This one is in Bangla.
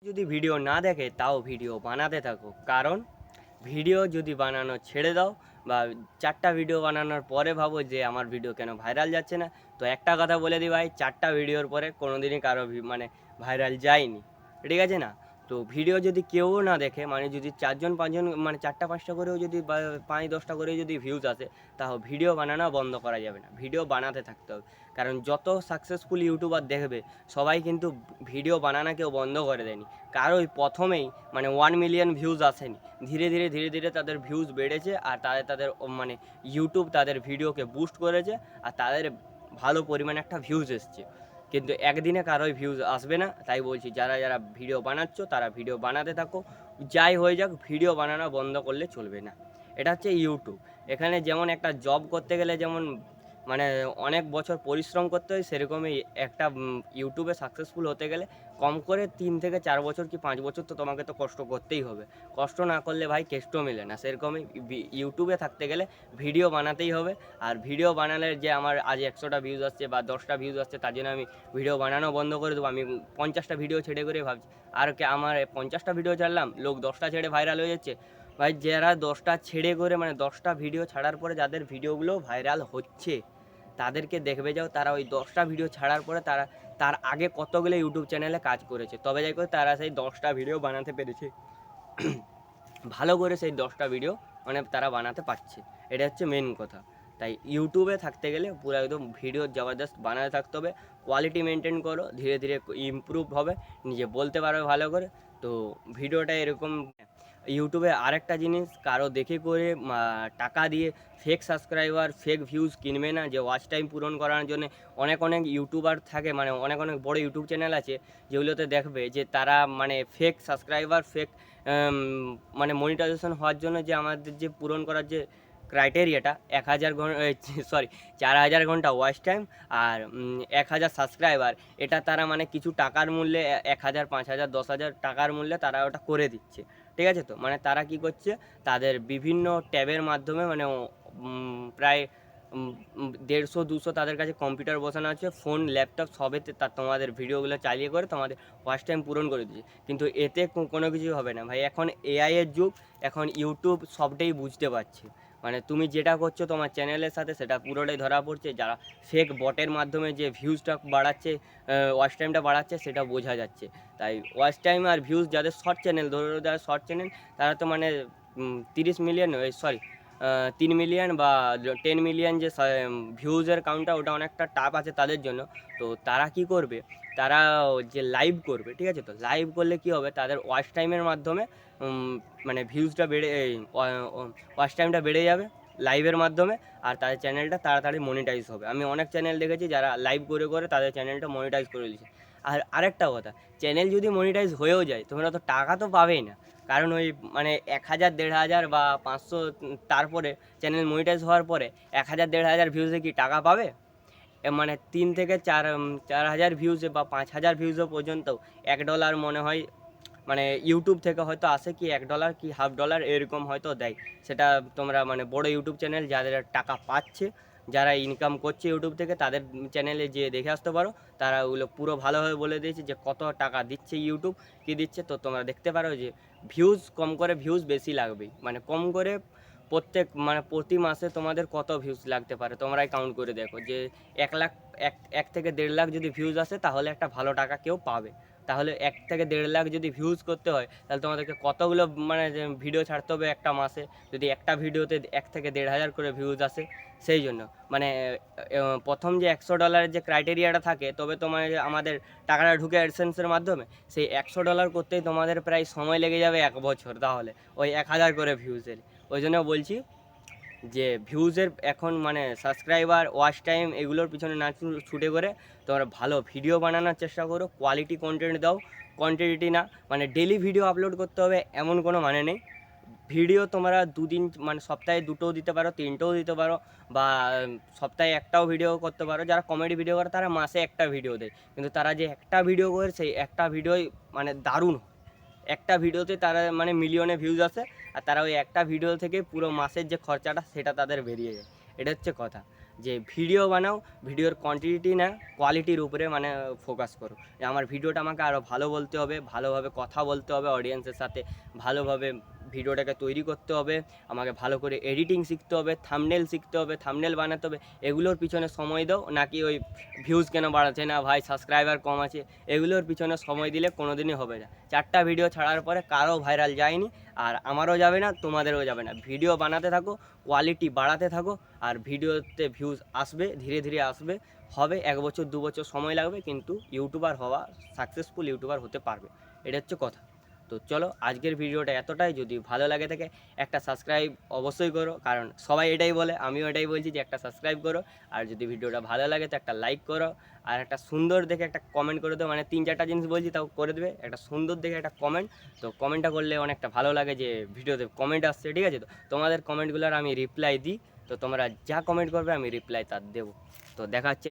যদি ভিডিও না দেখে তাও ভিডিও বানাতে থাকো, কারণ ভিডিও যদি বানানো ছেড়ে দাও বা 4টা ভিডিও বানানোর পরে ভাবো যে আমার ভিডিও কেন ভাইরাল যাচ্ছে না, তো একটা কথা বলে দিই ভাই, 4টা ভিডিওর পরে কোনোদিনই কারো মানে ভাইরাল যায়নি, ঠিক আছে না? তো ভিডিও যদি কেউ না দেখে, মানে যদি 4জন 5জন মানে 4টা 5টা করেও যদি 5-10টা করে যদি ভিউজ আসে, তাও ভিডিও বানানো বন্ধ করা যাবে না, ভিডিও বানাতে থাকতে হবে। কারণ যত সাকসেসফুল ইউটিউবার দেখবে সবাই কিন্তু ভিডিও বানানো কেউ বন্ধ করে দেয়নি। কারোই প্রথমেই মানে 1 মিলিয়ন ভিউজ আসেনি, ধীরে ধীরে ধীরে ধীরে তাদের ভিউজ বেড়েছে, আর তাদের মানে ইউটিউব তাদের ভিডিওকে বুস্ট করেছে, আর তাদের ভালো পরিমাণে একটা ভিউজ এসছে। কিন্তু একদিনে কারোই ভিউজ আসবে না। তাই বলছি, যারা যারা ভিডিও বানাচ্ছ তারা ভিডিও বানাতে থাকো, যাই হয়ে যাক ভিডিও বানানো বন্ধ করলে চলবে না। এটা হচ্ছে ইউটিউব। এখানে যেমন একটা জব করতে গেলে যেমন মানে অনেক বছর পরিশ্রম করতে হয়, সেরকমই একটা ইউটিউবে সাকসেসফুল হতে গেলে কম করে 3 থেকে 4 বছর কি 5 বছর তো তোমাকে তো কষ্ট করতেই হবে। কষ্ট না করলে ভাই কেষ্ট মেলে না, সেরকমই ইউটিউবে থাকতে গেলে ভিডিও বানাতেই হবে। আর ভিডিও বানালে যে আমার আজ 100টা ভিউজ আসছে বা 10টা ভিউজ আসছে তার জন্য আমি ভিডিও বানানো বন্ধ করে দেবো? আমি 50টা ভিডিও ছেড়ে করে ভাবছি, আর কি আমার 50টা ভিডিও ছাড়লাম, লোক 10টা ছেড়ে ভাইরাল হয়ে যাচ্ছে। ভাই যারা 10টা ছেড়ে করে মানে 10টা ভিডিও ছাড়ার পরে যাদের ভিডিওগুলো ভাইরাল হচ্ছে তাদেরকে দেখবে যাও, তারা ওই 10টা ভিডিও ছাড়ার পরে তারা তার আগে কতগুলো ইউটিউব চ্যানেলে কাজ করেছে, তবে যাই করে তারা সেই 10টা ভিডিও বানাতে পেরেছে, ভালো করে সেই 10টা ভিডিও মানে তারা বানাতে পারছে। এটা হচ্ছে মেন কথা। তাই ইউটিউবে থাকতে গেলে পুরো একদম ভিডিও জবরদস্ত বানাতে থাকতে হবে, কোয়ালিটি মেনটেন করো, ধীরে ধীরে ইমপ্রুভ হবে, নিজে বলতে পারবে ভালো করে। তো ভিডিওটা এরকম। ইউটিউবে আরেকটা জিনিস, কারো দেখে করে টাকা দিয়ে ফেক সাবস্ক্রাইবার ফেক ভিউজ কিনবে না, যে ওয়াচ টাইম পূরণ করার জন্য অনেক অনেক ইউটিউবার থাকে, মানে অনেক অনেক বড় ইউটিউব চ্যানেল আছে যেগুলোতে দেখবে যে তারা মানে ফেক সাবস্ক্রাইবার ফেক মানে মনিটাইজেশন হওয়ার জন্য যে আমাদের যে পূরণ করার যে ক্রাইটেরিয়াটা 1000 ঘন্টা, সরি 4000 ঘন্টা ওয়াচ টাইম আর 1000 সাবস্ক্রাইবার, এটা তারা মানে কিছু টাকার মূল্যে 1000 5000 10,000 টাকার মূল্যে তারা ওটা করে দিচ্ছে, ঠিক আছে? তো মানে তারা কি করছে, তাদের বিভিন্ন ট্যাবের মাধ্যমে মানে প্রায় 150-200 তাদের কাছে কম্পিউটার বসানো আছে, ফোন ল্যাপটপ সবেতে তোমাদের ভিডিওগুলো চালিয়ে করে তোমাদের ওয়াচ টাইম পূরণ করে দিচ্ছে। কিন্তু এতে কোনো কিছুই হবে না ভাই, এখন এআই এর যুগ, এখন ইউটিউব সবটাই বুঝতে পারছে। মানে তুমি যেটা করছো তোমার চ্যানেলের সাথে সেটা পুরোটাই ধরা পড়ছে, যারা ফেক বটের মাধ্যমে যে ভিউজটা বাড়াচ্ছে, ওয়াচ টাইমটা বাড়াচ্ছে, সেটা বোঝা যাচ্ছে। তাই ওয়াচ টাইম আর ভিউজ যাদের শর্ট চ্যানেল, ধরো যারা শর্ট চ্যানেল, তারা তো মানে 30 মিলিয়ন, সরি 3 মিলিয়ন বা 10 মিলিয়ন যে ভিউজের কাউন্টটা, ওটা অনেকটা টাফ আছে তাদের জন্য। তো তারা কি করবে, তারা যে লাইভ করবে, ঠিক আছে? তো লাইভ করলে কি হবে, তাদের ওয়াচ টাইমের মাধ্যমে মানে ভিউজটা বেড়ে ওয়াচ টাইমটা বেড়ে যাবে লাইভের মাধ্যমে, আর তাদের চ্যানেলটা তাড়াতাড়ি মনিটাইজ হবে। আমি অনেক চ্যানেল দেখেছি যারা লাইভ করে করে তাদের চ্যানেলটা মনিটাইজ করে দিয়েছে। আর আরেকটা কথা, চ্যানেল যদি মনিটাইজ হয়েও যায় তোমরা তো টাকা তো পাবেই না, কারণ ওই মানে 1000 1500 বা 500, তারপরে চ্যানেল মনিটাইজ হওয়ার পরে 1000 1500 ভিউজে কি টাকা পাবে? মানে 3 থেকে 4 হাজার ভিউজে বা 5000 ভিউজে পর্যন্ত $1 মনে হয়, মানে ইউটিউব থেকে হয়তো আসে কি $1 কি $0.5 এরকম হয়তো দেয়। সেটা তোমরা মানে বড় ইউটিউব চ্যানেল যাদের টাকা পাচ্ছে, যারা ইনকাম করছে ইউটিউব থেকে, তাদের চ্যানেলে যেয়ে দেখে আসতে পারো। তারা ওগুলো পুরো ভালোভাবে বলে দিয়েছে যে কত টাকা দিচ্ছে ইউটিউব, কী দিচ্ছে। তো তোমরা দেখতে পারো যে ভিউজ কম করে ভিউজ বেশি লাগবেই, মানে কম করে মানে প্রতি মাসে তোমাদের কত ভিউজ লাগতে পারে তোমরাই কাউন্ট করে দেখো, যে 1 লাখ 1 থেকে 1.5 লাখ যদি ভিউজ আসে তাহলে একটা ভালো টাকা কেউ পাবে। তাহলে 1 থেকে 1.5 লাখ যদি ভিউজ করতে হয়, তাহলে তোমাদেরকে কতগুলো মানে ভিডিও ছাড়তে হবে একটা মাসে, যদি একটা ভিডিওতে 1 থেকে 1.5 হাজার করে ভিউজ আসে। সেই জন্য মানে প্রথম যে $100 যে ক্রাইটেরিয়াটা থাকে, তবে তোমার আমাদের টাকাটা ঢুকে অ্যাডসেন্সের মাধ্যমে, সেই $100 করতেই তোমাদের প্রায় সময় লেগে যাবে 1 বছর, তাহলে ওই 1000 করে ভিউজের। ওই জন্য বলছি যে ভিউজের এখন মানে সাবস্ক্রাইবার ওয়াচ টাইম এগুলোর পিছনে না ছুটে করে তোমরা ভালো ভিডিও বানানোর চেষ্টা করো, কোয়ালিটি কন্টেন্ট দাও, কোয়ান্টিটি না। মানে ডেলি ভিডিও আপলোড করতে হবে এমন কোনো মানে নেই। ভিডিও তোমরা দুদিন মানে সপ্তাহে 2টোও দিতে পারো, 3টেও দিতে পারো, বা সপ্তাহে একটাও ভিডিও করতে পারো। যারা কমেডি ভিডিও করে তারা মাসে একটা ভিডিও দেয়, কিন্তু তারা যে একটা ভিডিও করে সেই একটা ভিডিওই মানে দারুণ, একটা ভিডিওতে তারা মানে মিলিয়নে ভিউজ আসে, আর তারা ওই একটা ভিডিও থেকে পুরো মাসের যে খরচাটা সেটা তাদের বেরিয়ে যায়। এটা হচ্ছে কথা। যে ভিডিও বানাও, ভিডিওর কোয়ান্টিটি না কোয়ালিটির উপরে মানে ফোকাস করো, যে আমার ভিডিওটা আমাকে আরও ভালো বলতে হবে, ভালোভাবে কথা বলতে হবে অডিয়েন্সের সাথে, ভালোভাবে ভিডিওটাকে তৈরি করতে হবে, আমাকে ভালো করে এডিটিং শিখতে হবে, থাম্বনেল শিখতে হবে, থাম্বনেল বানাতে হবে, এগুলোর পিছনে সময় দাও। নাকি ওই ভিউজ কেন বাড়াচ্ছে না ভাই, সাবস্ক্রাইবার কম আছে, এগুলোর পিছনে সময় দিলে কোনো দিনই হবে না। 4টা ভিডিও ছাড়ার পরে কারো ভাইরাল যায়নি, আর আমারও যাবে না, তোমাদেরও যাবে না। ভিডিও বানাতে থাকো, কোয়ালিটি বাড়াতে থাকো, আর ভিডিওতে ভিউজ আসবে, ধীরে ধীরে আসবে, হবে 1 বছর 2 বছর সময় লাগবে, কিন্তু ইউটিউবার হওয়া, সাকসেসফুল ইউটিউবার হতে পারবে। এটা হচ্ছে কথা। তো চলো আজকের ভিডিওটা এতটাই। যদি ভালো লাগে থাকে একটা সাবস্ক্রাইব অবশ্যই করো, কারণ সবাই এটাই বলে, আমিও এটাই বলছি যে একটা সাবস্ক্রাইব করো। আর যদি ভিডিওটা ভালো লাগে তো একটা লাইক করো, আর একটা সুন্দর দেখে একটা কমেন্ট করে দেবো, মানে 3-4টা জিনিস বলছি তাও করে দেবে, একটা সুন্দর দেখে একটা কমেন্ট। তো কমেন্টটা করলে অনেকটা ভালো লাগে যে ভিডিওতে কমেন্ট আসছে, ঠিক আছে? তো তোমাদের কমেন্টগুলোর আমি রিপ্লাই দিই, তো তোমরা যা কমেন্ট করবে আমি রিপ্লাই তার দেবো। তো দেখা হচ্ছে।